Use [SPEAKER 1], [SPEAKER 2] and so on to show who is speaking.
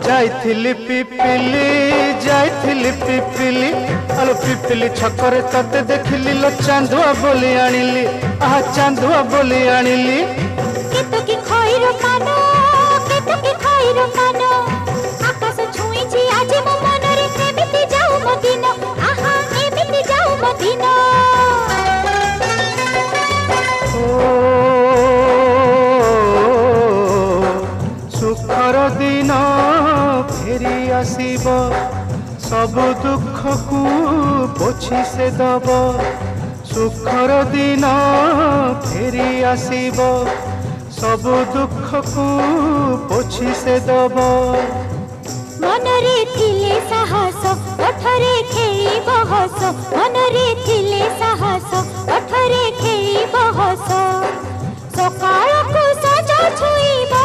[SPEAKER 1] जाइथिली पिपिली जाइथिली पिपिली आलो पिपिली छकरे तते देखिली लो चांदुआ बोली आनिली आहा चांदुआ बोली आनिली
[SPEAKER 2] केतो की खइरो कानो केतो की खइरो कानो आकाश छुईची आज मो मनरे एमिति जाऊ मो दिन आहा एमिति जाऊ मो दिन
[SPEAKER 1] सुखर दिन फेरी आसीब सब दुख को पोछि से दब सुखर दिन फेरी आसीब सब दुख को पोछि से दब
[SPEAKER 2] मनरे थिले साहस ओठरे खेई बहस मनरे थिले साहस ओठरे खेई बहस सकाळ को सजा छुईबा